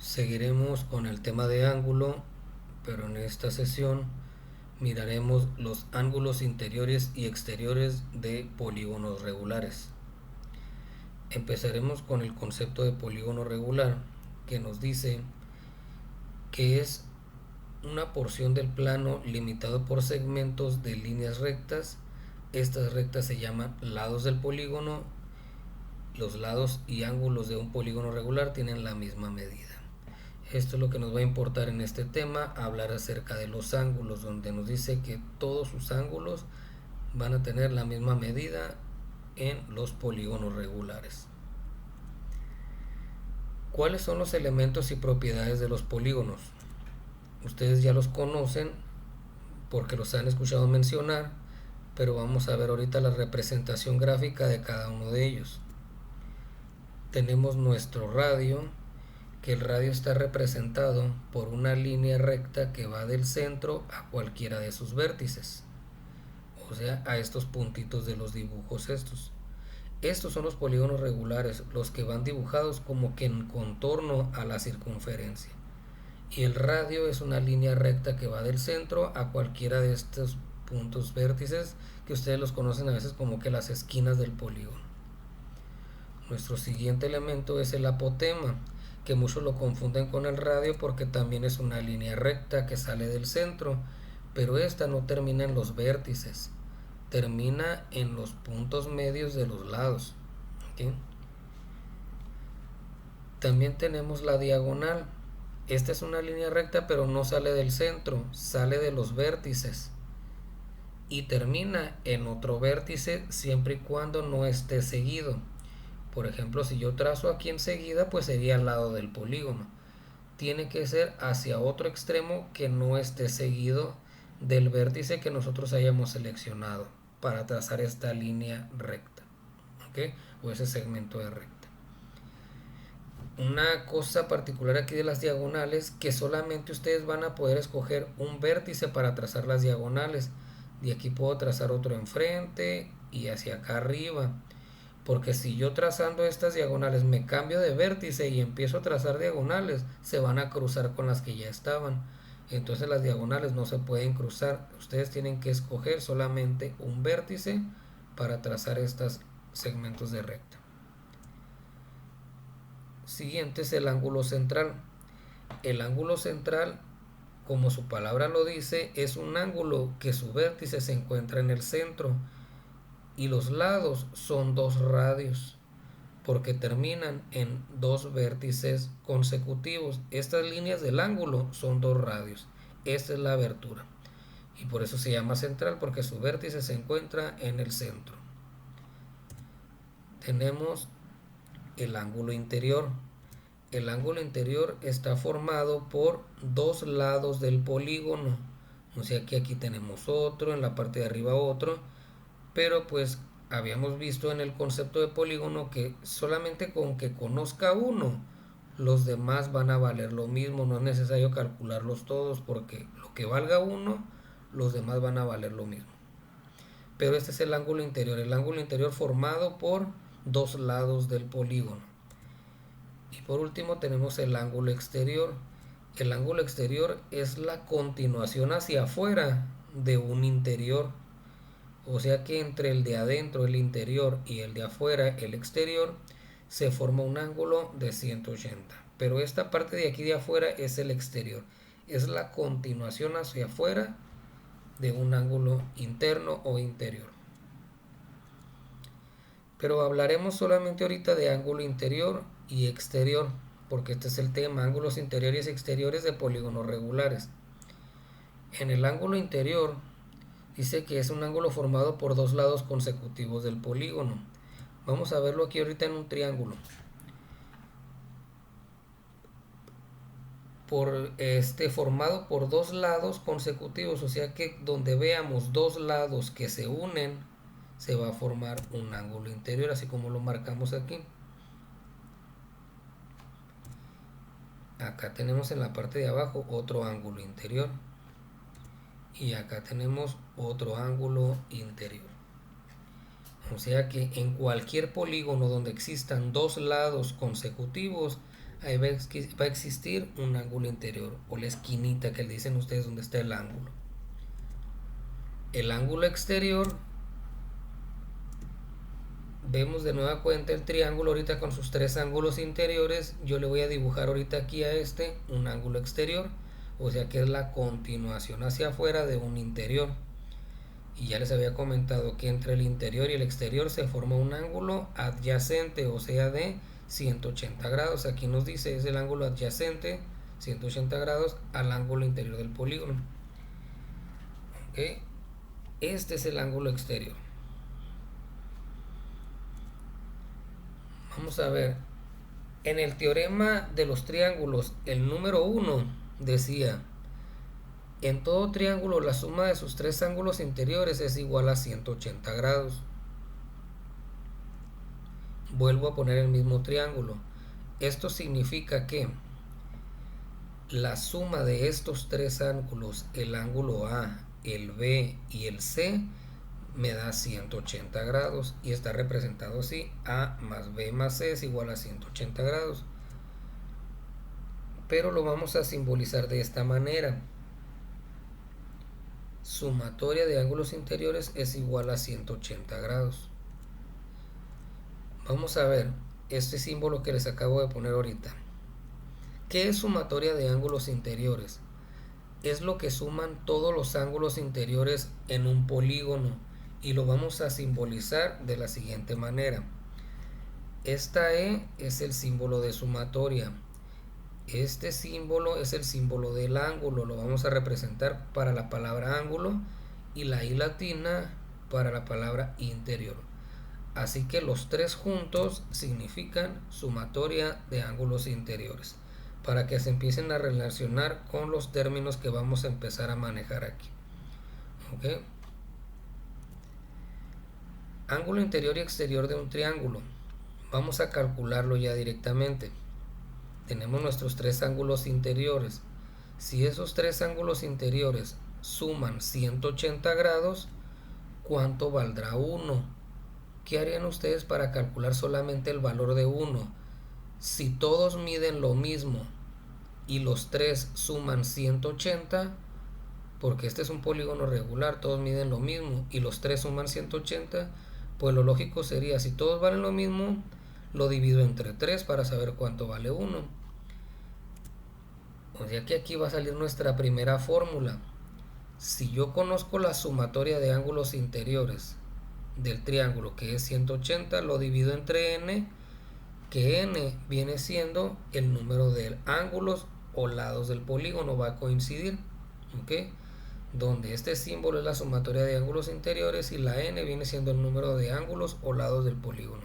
Seguiremos con el tema de ángulo, pero en esta sesión miraremos los ángulos interiores y exteriores de polígonos regulares. Empezaremos con el concepto de polígono regular, que nos dice que es una porción del plano limitado por segmentos de líneas rectas. Estas rectas se llaman lados del polígono. Los lados y ángulos de un polígono regular tienen la misma medida. Esto es lo que nos va a importar en este tema, hablar acerca de los ángulos, donde nos dice que todos sus ángulos van a tener la misma medida en los polígonos regulares. ¿Cuáles son los elementos y propiedades de los polígonos? Ustedes ya los conocen porque los han escuchado mencionar, pero vamos a ver ahorita la representación gráfica de cada uno de ellos. Tenemos nuestro radio, que el radio está representado por una línea recta que va del centro a cualquiera de sus vértices, o sea, a estos puntitos de los dibujos estos. Estos son los polígonos regulares, los que van dibujados como que en contorno a la circunferencia. Y el radio es una línea recta que va del centro a cualquiera de estos puntos vértices, que ustedes los conocen a veces como que las esquinas del polígono. Nuestro siguiente elemento es el apotema, que muchos lo confunden con el radio porque también es una línea recta que sale del centro, pero esta no termina en los vértices, termina en los puntos medios de los lados. ¿Okay? También tenemos la diagonal. Esta es una línea recta, pero no sale del centro, sale de los vértices y termina en otro vértice siempre y cuando no esté seguido. Por ejemplo, si yo trazo aquí enseguida, pues sería al lado del polígono. Tiene que ser hacia otro extremo que no esté seguido del vértice que nosotros hayamos seleccionado para trazar esta línea recta, ¿okay? O ese segmento de recta. Una cosa particular aquí de las diagonales, que solamente ustedes van a poder escoger un vértice para trazar las diagonales. De aquí puedo trazar otro enfrente y hacia acá arriba. Porque si yo trazando estas diagonales me cambio de vértice y empiezo a trazar diagonales, se van a cruzar con las que ya estaban. Entonces las diagonales no se pueden cruzar. Ustedes tienen que escoger solamente un vértice para trazar estos segmentos de recta. Siguiente es el ángulo central. El ángulo central, como su palabra lo dice, es un ángulo que su vértice se encuentra en el centro y los lados son dos radios porque terminan en dos vértices consecutivos. Estas líneas del ángulo son dos radios. Esta es la abertura y por eso se llama central, porque su vértice se encuentra en el centro. Tenemos el ángulo interior. El ángulo interior está formado por dos lados del polígono. O sea que aquí tenemos otro, en la parte de arriba otro, pero pues habíamos visto en el concepto de polígono que solamente con que conozca uno, los demás van a valer lo mismo. No es necesario calcularlos todos porque lo que valga uno, los demás van a valer lo mismo. Pero este es el ángulo interior formado por dos lados del polígono. Y por último tenemos el ángulo exterior. El ángulo exterior es la continuación hacia afuera de un interior. O sea que entre el de adentro, el interior, y el de afuera, el exterior, se forma un ángulo de 180. Pero esta parte de aquí de afuera es el exterior. Es la continuación hacia afuera de un ángulo interno o interior. Pero hablaremos solamente ahorita de ángulo interior y exterior, porque este es el tema, ángulos interiores y exteriores de polígonos regulares. En el ángulo interior dice que es un ángulo formado por dos lados consecutivos del polígono. Vamos a verlo aquí ahorita en un triángulo. Formado por dos lados consecutivos, o sea que donde veamos dos lados que se unen, se va a formar un ángulo interior, así como lo marcamos aquí. Acá tenemos en la parte de abajo otro ángulo interior y acá tenemos otro ángulo interior. O sea que en cualquier polígono donde existan dos lados consecutivos, ahí va a existir un ángulo interior, o la esquinita que le dicen ustedes donde está el ángulo. El ángulo exterior, vemos de nueva cuenta el triángulo ahorita con sus tres ángulos interiores. Yo le voy a dibujar ahorita aquí a este un ángulo exterior, o sea que es la continuación hacia afuera de un interior. Y ya les había comentado que entre el interior y el exterior se forma un ángulo adyacente, o sea de 180 grados. Aquí nos dice es el ángulo adyacente 180 grados al ángulo interior del polígono. ¿Okay? Este es el ángulo exterior. Vamos a ver. En el teorema de los triángulos, el número 1 decía: en todo triángulo la suma de sus tres ángulos interiores es igual a 180 grados. Vuelvo a poner el mismo triángulo. Esto significa que la suma de estos tres ángulos, el ángulo A, el B y el C, me da 180 grados y está representado así: A más B más C es igual a 180 grados. Pero lo vamos a simbolizar de esta manera: sumatoria de ángulos interiores es igual a 180 grados. Vamos a ver este símbolo que les acabo de poner ahorita. ¿Qué es sumatoria de ángulos interiores? Es lo que suman todos los ángulos interiores en un polígono, y lo vamos a simbolizar de la siguiente manera. Esta E es el símbolo de sumatoria. Este símbolo es el símbolo del ángulo, lo vamos a representar para la palabra ángulo, y la I latina para la palabra interior. Así que los tres juntos significan sumatoria de ángulos interiores, para que se empiecen a relacionar con los términos que vamos a empezar a manejar aquí. ¿Okay? Ángulo interior y exterior de un triángulo. Vamos a calcularlo ya directamente. Tenemos nuestros tres ángulos interiores. Si esos tres ángulos interiores suman 180 grados, ¿cuánto valdrá 1? ¿Qué harían ustedes para calcular solamente el valor de 1? Si todos miden lo mismo y los tres suman 180, porque este es un polígono regular, todos miden lo mismo y los tres suman 180, pues lo lógico sería, si todos valen lo mismo, lo divido entre 3 para saber cuánto vale 1. O sea que aquí va a salir nuestra primera fórmula. Si yo conozco la sumatoria de ángulos interiores del triángulo, que es 180, lo divido entre n, que n viene siendo el número de ángulos o lados del polígono, va a coincidir, ¿ok? Donde este símbolo es la sumatoria de ángulos interiores y la n viene siendo el número de ángulos o lados del polígono.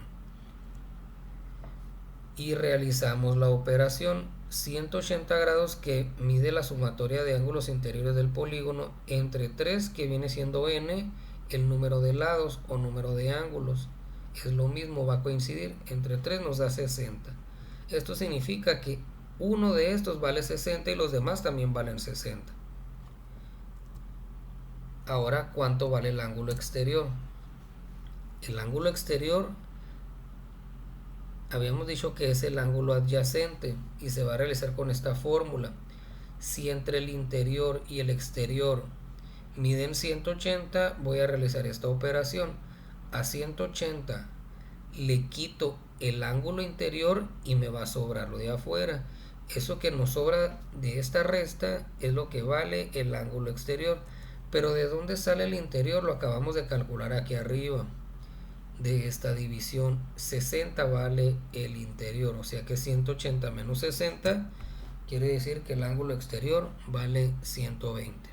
Y realizamos la operación. 180 grados que mide la sumatoria de ángulos interiores del polígono entre 3, que viene siendo n, el número de lados o número de ángulos, es lo mismo, va a coincidir, entre 3 nos da 60. Esto significa que uno de estos vale 60 y los demás también valen 60. Ahora, ¿cuánto vale el ángulo exterior? El ángulo exterior habíamos dicho que es el ángulo adyacente y se va a realizar con esta fórmula. Si entre el interior y el exterior miden 180, voy a realizar esta operación. A 180 le quito el ángulo interior y me va a sobrar lo de afuera. Eso que nos sobra de esta resta es lo que vale el ángulo exterior. Pero ¿de dónde sale el interior? Lo acabamos de calcular aquí arriba. De esta división, 60 vale el interior, o sea que 180 menos 60 quiere decir que el ángulo exterior vale 120.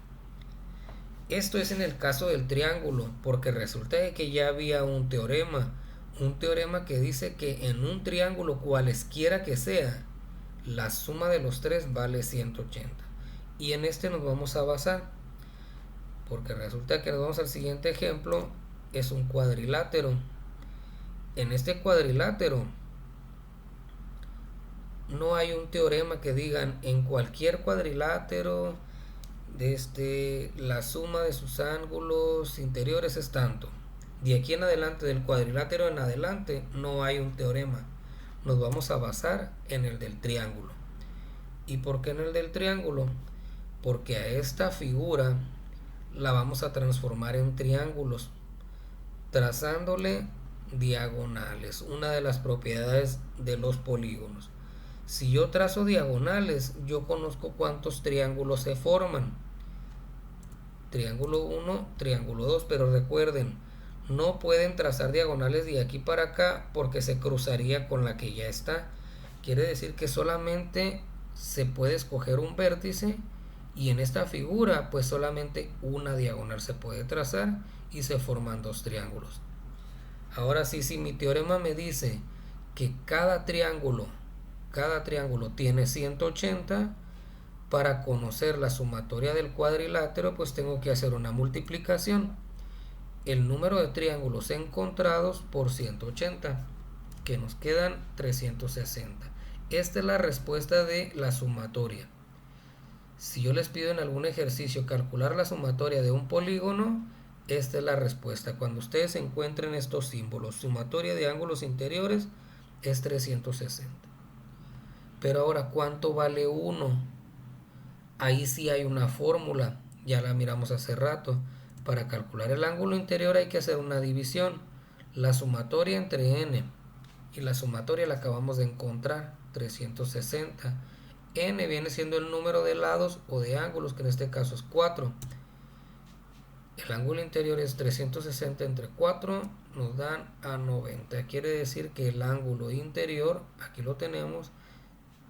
Esto es en el caso del triángulo, porque resulta que ya había un teorema que dice que en un triángulo cualesquiera que sea, la suma de los tres vale 180. Y en este nos vamos a basar, porque resulta que nos vamos al siguiente ejemplo, es un cuadrilátero. En este cuadrilátero no hay un teorema que digan en cualquier cuadrilátero la suma de sus ángulos interiores es tanto. De aquí en adelante, del cuadrilátero en adelante, no hay un teorema. nos vamos a basar en el del triángulo. ¿Y por qué en el del triángulo? Porque a esta figura la vamos a transformar en triángulos, trazándole diagonales, una de las propiedades de los polígonos. Si yo trazo diagonales, yo conozco cuántos triángulos se forman. Triángulo 1, triángulo 2, pero recuerden, no pueden trazar diagonales de aquí para acá porque se cruzaría con la que ya está. Quiere decir que solamente se puede escoger un vértice y en esta figura pues solamente una diagonal se puede trazar y se forman dos triángulos. Ahora sí, si mi teorema me dice que cada triángulo tiene 180, para conocer la sumatoria del cuadrilátero pues tengo que hacer una multiplicación. El número de triángulos encontrados por 180, que nos quedan 360. Esta es la respuesta de la sumatoria. Si yo les pido en algún ejercicio calcular la sumatoria de un polígono, esta es la respuesta. Cuando ustedes encuentren estos símbolos, sumatoria de ángulos interiores es 360. Pero ahora, ¿cuánto vale 1? Ahí sí hay una fórmula, ya la miramos hace rato. Para calcular el ángulo interior hay que hacer una división. La sumatoria entre n y la sumatoria la acabamos de encontrar, 360. N viene siendo el número de lados o de ángulos, que en este caso es 4. El ángulo interior es 360 entre 4, nos dan a 90. Quiere decir que el ángulo interior, aquí lo tenemos,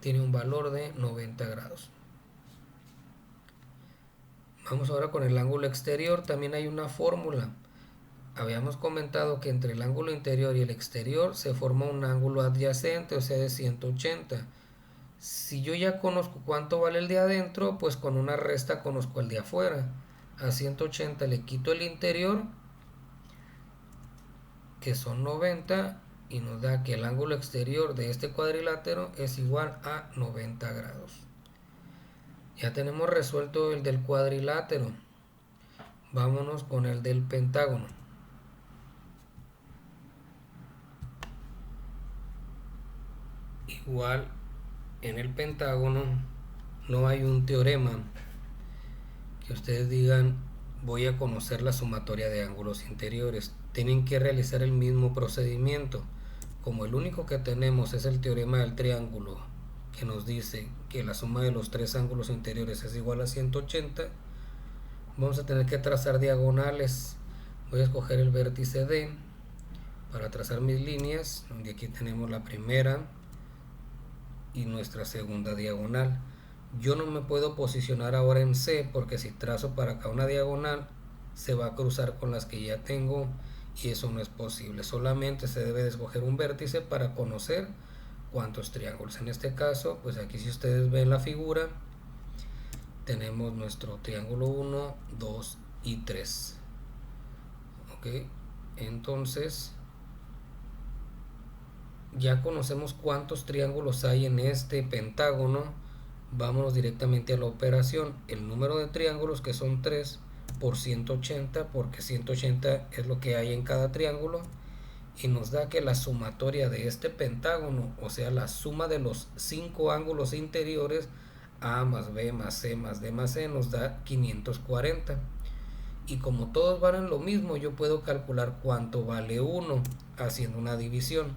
tiene un valor de 90 grados. Vamos ahora con el ángulo exterior. También hay una fórmula. Habíamos comentado que entre el ángulo interior y el exterior se forma un ángulo adyacente, o sea, de 180. Si yo ya conozco cuánto vale el de adentro, pues con una resta conozco el de afuera. A 180 le quito el interior, que son 90, y nos da que el ángulo exterior de este cuadrilátero es igual a 90 grados. Ya tenemos resuelto el del cuadrilátero. Vámonos con el del pentágono. Igual en el pentágono no hay un teorema que ustedes digan voy a conocer la sumatoria de ángulos interiores. Tienen que realizar el mismo procedimiento. Como el único que tenemos es el teorema del triángulo, que nos dice que la suma de los tres ángulos interiores es igual a 180, vamos a tener que trazar diagonales. Voy a escoger el vértice D para trazar mis líneas, donde aquí tenemos la primera y nuestra segunda diagonal. Yo no me puedo posicionar ahora en C porque si trazo para acá una diagonal se va a cruzar con las que ya tengo y eso no es posible. Solamente se debe de escoger un vértice para conocer cuántos triángulos. En este caso, pues aquí si ustedes ven la figura, tenemos nuestro triángulo 1, 2 y 3. Ok, entonces ya conocemos cuántos triángulos hay en este pentágono. Vámonos directamente a la operación. El número de triángulos, que son 3 por 180, porque 180 es lo que hay en cada triángulo, y nos da que la sumatoria de este pentágono, o sea la suma de los 5 ángulos interiores, A más B más C más D más E, nos da 540. Y como todos valen lo mismo, yo puedo calcular cuánto vale 1 haciendo una división.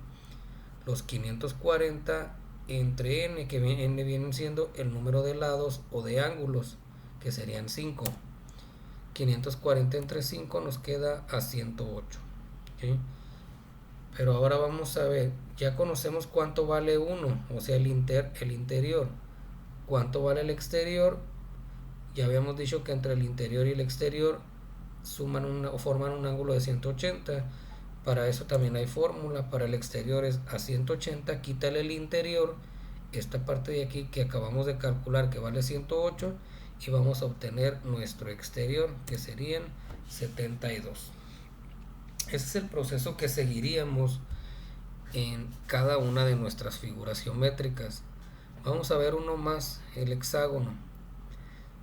Los 540 entre n, que n vienen siendo el número de lados o de ángulos, que serían 5. 540 entre 5 nos queda a 108. ¿Okay? Pero ahora vamos a ver, ya conocemos cuánto vale 1, o sea el interior. Cuánto vale el exterior. Ya habíamos dicho que entre el interior y el exterior suman o forman un ángulo de 180. Para eso también hay fórmula. Para el exterior es a 180, quítale el interior, esta parte de aquí que acabamos de calcular que vale 108, y vamos a obtener nuestro exterior, que serían 72. Ese es el proceso que seguiríamos en cada una de nuestras figuras geométricas. Vamos a ver uno más, el hexágono.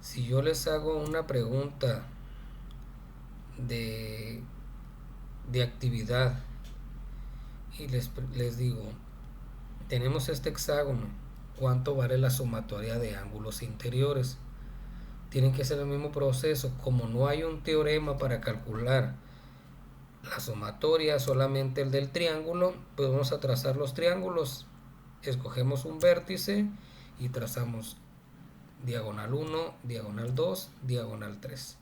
Si yo les hago una pregunta de actividad y les digo, tenemos este hexágono. ¿Cuánto vale la sumatoria de ángulos interiores? Tienen que ser el mismo proceso. Como no hay un teorema para calcular la sumatoria, solamente el del triángulo, pues vamos a trazar los triángulos. Escogemos un vértice y trazamos diagonal 1, diagonal 2, diagonal 3,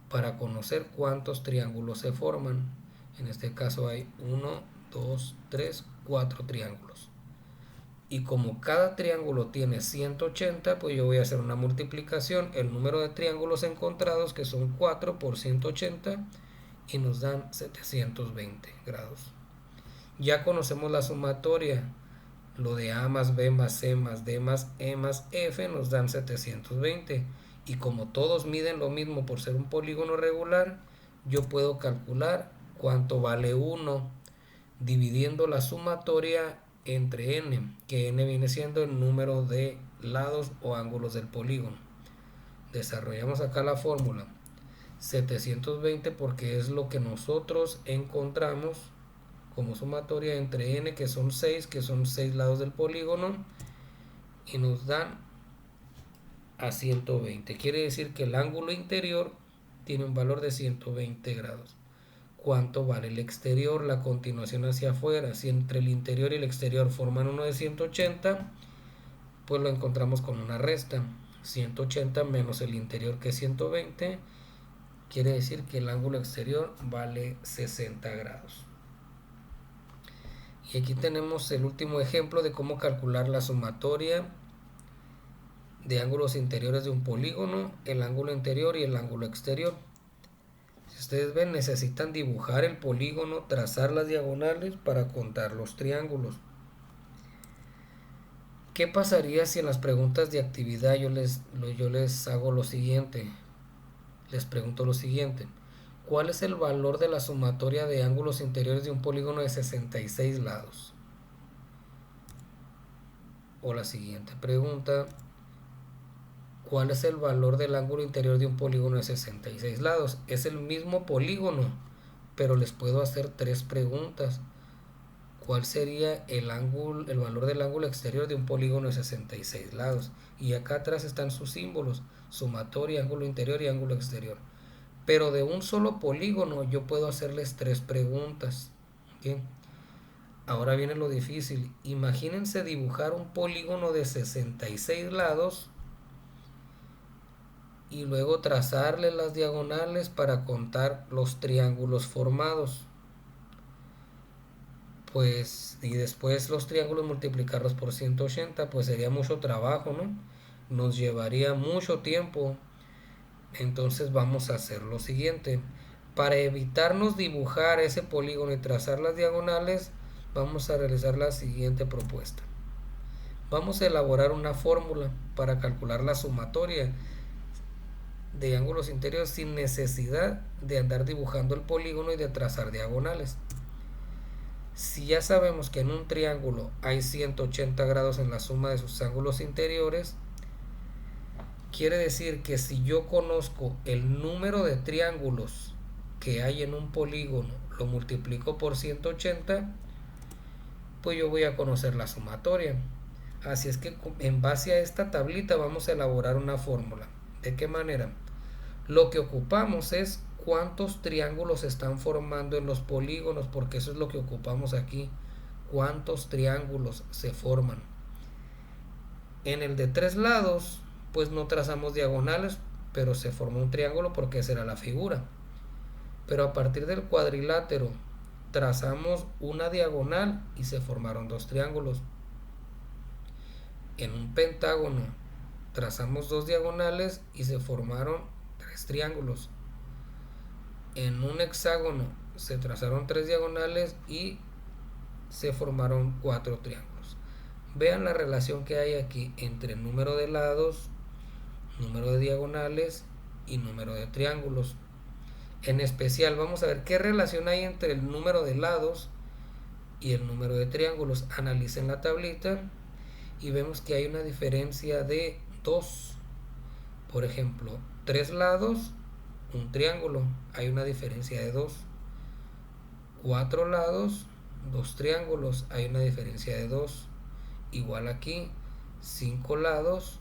para conocer cuántos triángulos se forman. En este caso hay 1, 2, 3, 4 triángulos. Y como cada triángulo tiene 180, pues yo voy a hacer una multiplicación. El número de triángulos encontrados, que son 4 por 180, y nos dan 720 grados. Ya conocemos la sumatoria. Lo de A más B más C más D más E más F nos dan 720. Y como todos miden lo mismo por ser un polígono regular, yo puedo calcular cuánto vale 1 dividiendo la sumatoria entre n, que n viene siendo el número de lados o ángulos del polígono. Desarrollamos acá la fórmula 720 porque es lo que nosotros encontramos como sumatoria entre n, que son 6 lados del polígono, y nos dan a 120. Quiere decir que el ángulo interior tiene un valor de 120 grados. ¿Cuánto vale el exterior? La continuación hacia afuera. Si entre el interior y el exterior forman uno de 180, pues lo encontramos con una resta. 180 menos el interior, que es 120, quiere decir que el ángulo exterior vale 60 grados. Y aquí tenemos el último ejemplo de cómo calcular la sumatoria de ángulos interiores de un polígono, el ángulo interior y el ángulo exterior. Si ustedes ven, necesitan dibujar el polígono, trazar las diagonales para contar los triángulos. ¿Qué pasaría si en las preguntas de actividad yo les hago lo siguiente? Les pregunto lo siguiente: ¿cuál es el valor de la sumatoria de ángulos interiores de un polígono de 66 lados? O la siguiente pregunta: ¿cuál es el valor del ángulo interior de un polígono de 66 lados? Es el mismo polígono, pero les puedo hacer tres preguntas. ¿Cuál sería el valor del ángulo exterior de un polígono de 66 lados? Y acá atrás están sus símbolos: sumatoria, ángulo interior y ángulo exterior. Pero de un solo polígono yo puedo hacerles tres preguntas. ¿Okay? Ahora viene lo difícil. Imagínense dibujar un polígono de 66 lados y luego trazarle las diagonales para contar los triángulos formados. Pues, y después los triángulos multiplicarlos por 180, pues sería mucho trabajo, ¿no? Nos llevaría mucho tiempo. Entonces vamos a hacer lo siguiente. Para evitarnos dibujar ese polígono y trazar las diagonales, vamos a realizar la siguiente propuesta. Vamos a elaborar una fórmula para calcular la sumatoria de ángulos interiores sin necesidad de andar dibujando el polígono y de trazar diagonales. Si ya sabemos que en un triángulo hay 180 grados en la suma de sus ángulos interiores, quiere decir que si yo conozco el número de triángulos que hay en un polígono, lo multiplico por 180, pues yo voy a conocer la sumatoria. Así es que en base a esta tablita vamos a elaborar una fórmula. ¿De qué manera? Lo que ocupamos es cuántos triángulos se están formando en los polígonos, porque eso es lo que ocupamos aquí. ¿Cuántos triángulos se forman? En el de 3 lados, pues no trazamos diagonales, pero se formó un triángulo porque esa era la figura. Pero a partir del cuadrilátero trazamos una diagonal y se formaron dos triángulos. En un pentágono trazamos dos diagonales y se formaron tres triángulos. En un hexágono se trazaron tres diagonales y se formaron cuatro triángulos. Vean la relación que hay aquí entre número de lados, número de diagonales y número de triángulos. En especial vamos a ver qué relación hay entre el número de lados y el número de triángulos. Analicen la tablita y vemos que hay una diferencia de 2. Por ejemplo, 3 lados, un triángulo, hay una diferencia de 2. 4 lados, 2 triángulos, hay una diferencia de 2. igual aquí 5 lados,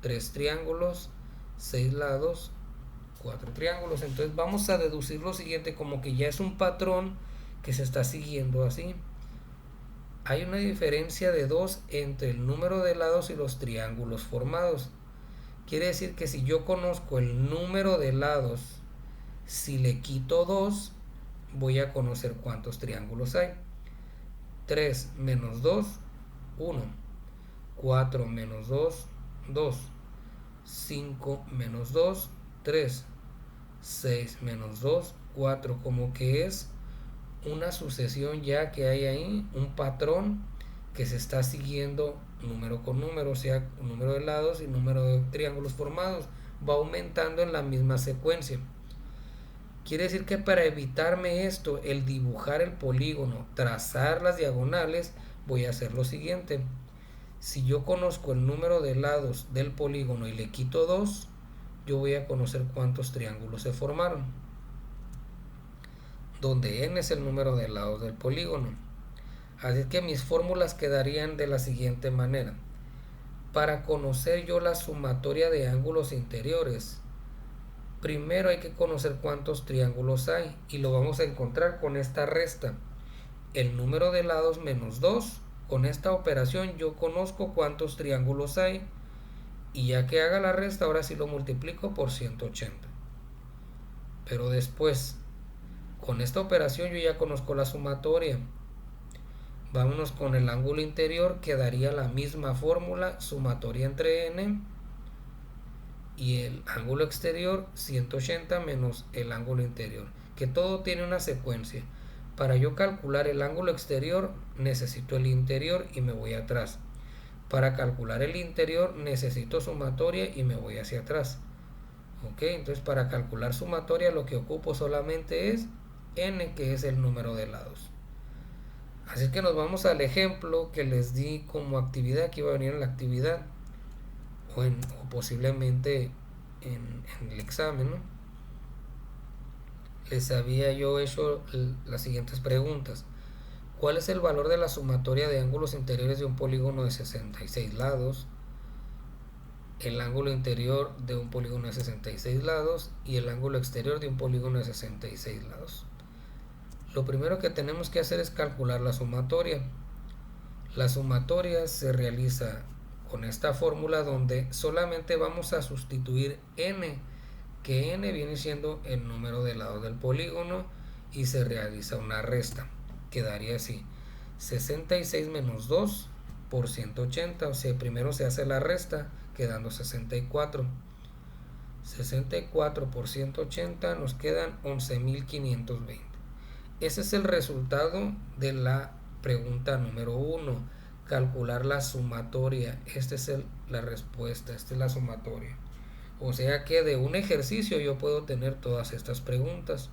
3 triángulos, 6 lados, 4 triángulos. Entonces vamos a deducir lo siguiente, como que ya es un patrón que se está siguiendo así. Hay una diferencia de 2 entre el número de lados y los triángulos formados. Quiere decir que si yo conozco el número de lados, si le quito 2, voy a conocer cuántos triángulos hay. 3 menos 2, 1. 4 menos 2, 2. 5 menos 2, 3. 6 menos 2, 4. Como que es una sucesión ya que hay ahí, un patrón que se está siguiendo número con número, o sea, número de lados y número de triángulos formados, va aumentando en la misma secuencia. Quiere decir que para evitarme esto, el dibujar el polígono, trazar las diagonales, voy a hacer lo siguiente. Si yo conozco el número de lados del polígono y le quito 2, yo voy a conocer cuántos triángulos se formaron, donde n es el número de lados del polígono. Así que mis fórmulas quedarían de la siguiente manera. Para conocer yo la sumatoria de ángulos interiores, primero hay que conocer cuántos triángulos hay, y lo vamos a encontrar con esta resta. El número de lados menos 2. Con esta operación yo conozco cuántos triángulos hay, y ya que haga la resta, ahora sí lo multiplico por 180. Pero después, con esta operación yo ya conozco la sumatoria. Vámonos con el ángulo interior, que daría la misma fórmula, sumatoria entre n, y el ángulo exterior 180 menos el ángulo interior, que todo tiene una secuencia. Para yo calcular el ángulo exterior necesito el interior y me voy atrás. Para calcular el interior necesito sumatoria y me voy hacia atrás. Ok, entonces para calcular sumatoria lo que ocupo solamente es n, que es el número de lados. Así que nos vamos al ejemplo que les di como actividad, que iba a venir en la actividad o posiblemente en el examen, ¿no? Les había yo hecho las siguientes preguntas. ¿Cuál es el valor de la sumatoria de ángulos interiores de un polígono de 66 lados? El ángulo interior de un polígono de 66 lados y el ángulo exterior de un polígono de 66 lados. Lo primero que tenemos que hacer es calcular la sumatoria. La sumatoria se realiza con esta fórmula, donde solamente vamos a sustituir n, que n viene siendo el número de lados del polígono, y se realiza una resta. Quedaría así: 66 menos 2 por 180, o sea, primero se hace la resta, quedando 64. 64 por 180 nos quedan 11.520. Ese es el resultado de la pregunta número 1. Calcular la sumatoria. Esta es la respuesta, esta es la sumatoria. O sea que de un ejercicio yo puedo tener todas estas preguntas.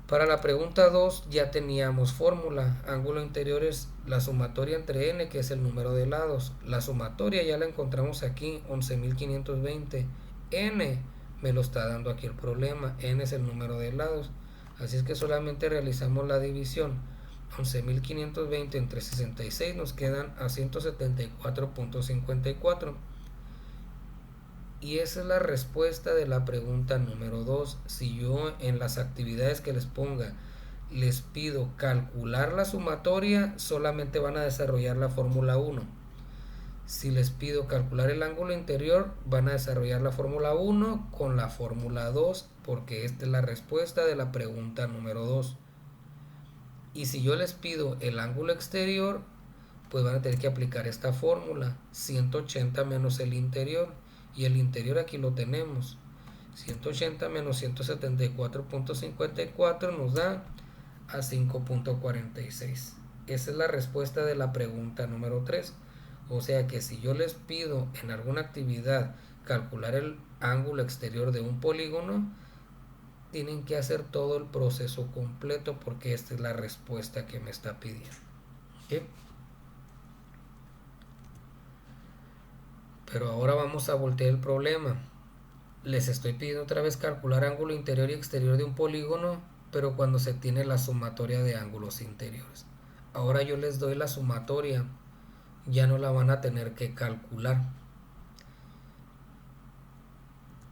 Para la pregunta 2 ya teníamos fórmula. Ángulo interior es la sumatoria entre n, que es el número de lados. La sumatoria ya la encontramos aquí, 11.520. N me lo está dando aquí el problema. N es el número de lados. Así es que solamente realizamos la división. 11.520 entre 66 nos quedan a 174.54. Y esa es la respuesta de la pregunta número 2. Si yo en las actividades que les ponga les pido calcular la sumatoria, solamente van a desarrollar la fórmula 1. Si les pido calcular el ángulo interior, van a desarrollar la fórmula 1 con la fórmula 2, porque esta es la respuesta de la pregunta número 2. Y si yo les pido el ángulo exterior, pues van a tener que aplicar esta fórmula, 180 menos el interior, y el interior aquí lo tenemos, 180 menos 174.54 nos da a 5.46. Esa es la respuesta de la pregunta número 3. O sea que si yo les pido en alguna actividad calcular el ángulo exterior de un polígono, tienen que hacer todo el proceso completo, porque esta es la respuesta que me está pidiendo. ¿Okay? Pero ahora vamos a voltear el problema. Les estoy pidiendo otra vez calcular ángulo interior y exterior de un polígono, pero cuando se tiene la sumatoria de ángulos interiores. ahora yo les doy la sumatoria, ya no la van a tener que calcular.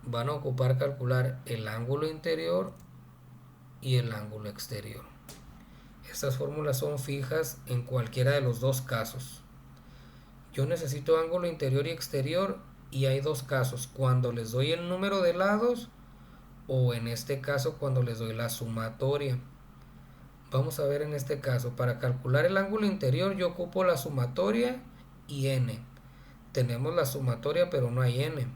Van a ocupar calcular el ángulo interior y el ángulo exterior. Estas fórmulas son fijas en cualquiera de los dos casos. Yo necesito ángulo interior y exterior y hay dos casos, cuando les doy el número de lados o en este caso cuando les doy la sumatoria. Vamos a ver en este caso, para calcular el ángulo interior yo ocupo la sumatoria y n. Tenemos la sumatoria pero no hay n.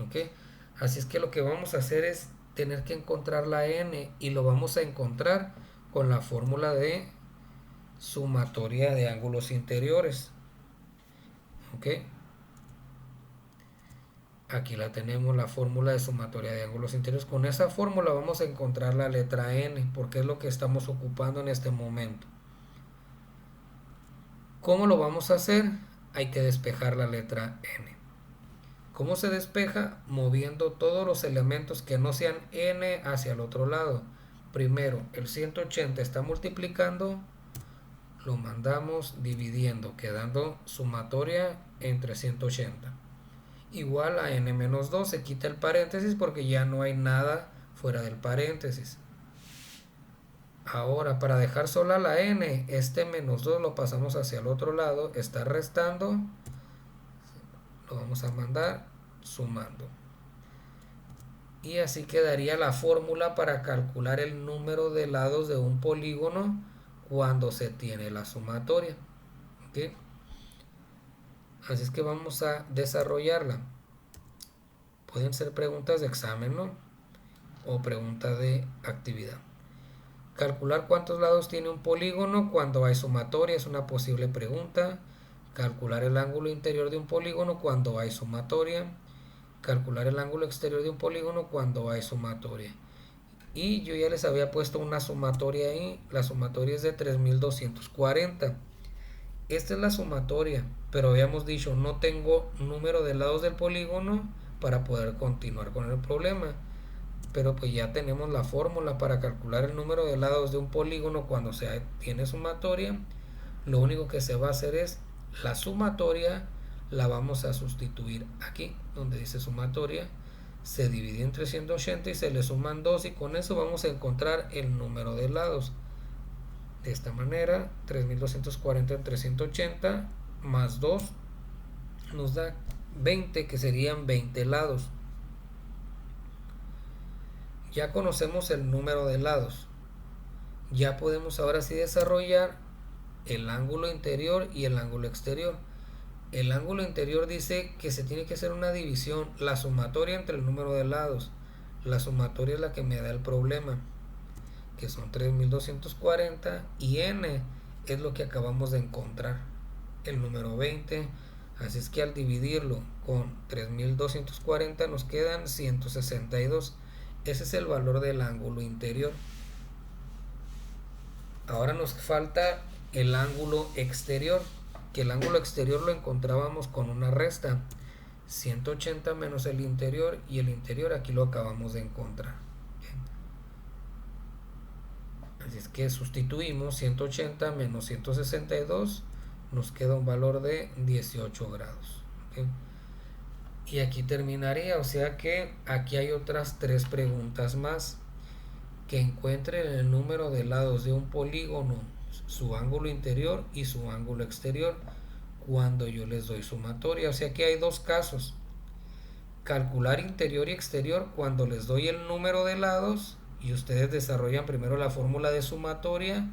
¿Okay? Así es que lo que vamos a hacer es tener que encontrar la n y lo vamos a encontrar con la fórmula de sumatoria de ángulos interiores. ¿Okay? Aquí la tenemos, la fórmula de sumatoria de ángulos interiores. Con esa fórmula vamos a encontrar la letra n, porque es lo que estamos ocupando en este momento. ¿Cómo lo vamos a hacer? Hay que despejar la letra n. ¿Cómo se despeja? Moviendo todos los elementos que no sean n hacia el otro lado. Primero, el 180 está multiplicando, lo mandamos dividiendo, quedando sumatoria entre 180. Igual a n-2, se quita el paréntesis porque ya no hay nada fuera del paréntesis. Ahora, para dejar sola la n, este menos 2 lo pasamos hacia el otro lado, está restando, lo vamos a mandar sumando. Y así quedaría la fórmula para calcular el número de lados de un polígono cuando se tiene la sumatoria. ¿Okay? Así es que vamos a desarrollarla. Pueden ser preguntas de examen, ¿no? O preguntas de actividad. Calcular cuántos lados tiene un polígono cuando hay sumatoria es una posible pregunta. Calcular el ángulo interior de un polígono cuando hay sumatoria. Calcular el ángulo exterior de un polígono cuando hay sumatoria. Y yo ya les había puesto una sumatoria ahí. La sumatoria es de 3240. Esta es la sumatoria, pero habíamos dicho no tengo número de lados del polígono para poder continuar con el problema. Pero pues ya tenemos la fórmula para calcular el número de lados de un polígono cuando se tiene sumatoria. Lo único que se va a hacer es la sumatoria la vamos a sustituir aquí donde dice sumatoria, se divide entre 180 y se le suman 2 y con eso vamos a encontrar el número de lados. De esta manera 3240 entre 180 más 2 nos da 20, que serían 20 lados. Ya conocemos el número de lados, ya podemos ahora sí desarrollar el ángulo interior y el ángulo exterior. El ángulo interior dice que se tiene que hacer una división, la sumatoria entre el número de lados. La sumatoria es la que me da el problema, que son 3240, y n es lo que acabamos de encontrar, el número 20. Así es que al dividirlo con 3240 nos quedan 162. Ese es el valor del ángulo interior. Ahora nos falta el ángulo exterior, que el ángulo exterior lo encontrábamos con una resta, 180 menos el interior, y el interior aquí lo acabamos de encontrar. Así es que sustituimos 180 menos 162, nos queda un valor de 18 grados. ¿Okay? Y aquí terminaría, o sea que aquí hay otras 3 preguntas más. Que encuentren el número de lados de un polígono, su ángulo interior y su ángulo exterior cuando yo les doy sumatoria. O sea que hay dos casos: calcular interior y exterior cuando les doy el número de lados y ustedes desarrollan primero la fórmula de sumatoria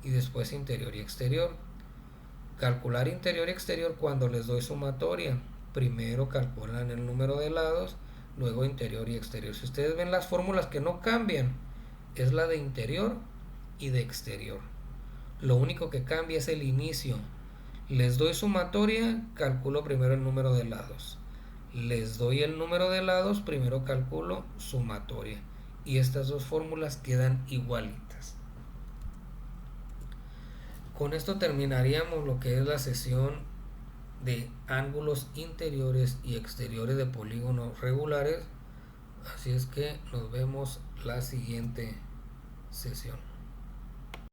y después interior y exterior. Calcular interior y exterior cuando les doy sumatoria, primero calculan el número de lados, luego interior y exterior. Si ustedes ven las fórmulas que no cambian, es la de interior y de exterior. Lo único que cambia es el inicio. Les doy sumatoria, calculo primero el número de lados. Les doy el número de lados, primero calculo sumatoria. Y estas dos fórmulas quedan igualitas. Con esto terminaríamos lo que es la sesión de ángulos interiores y exteriores de polígonos regulares. Así es que nos vemos la siguiente sesión.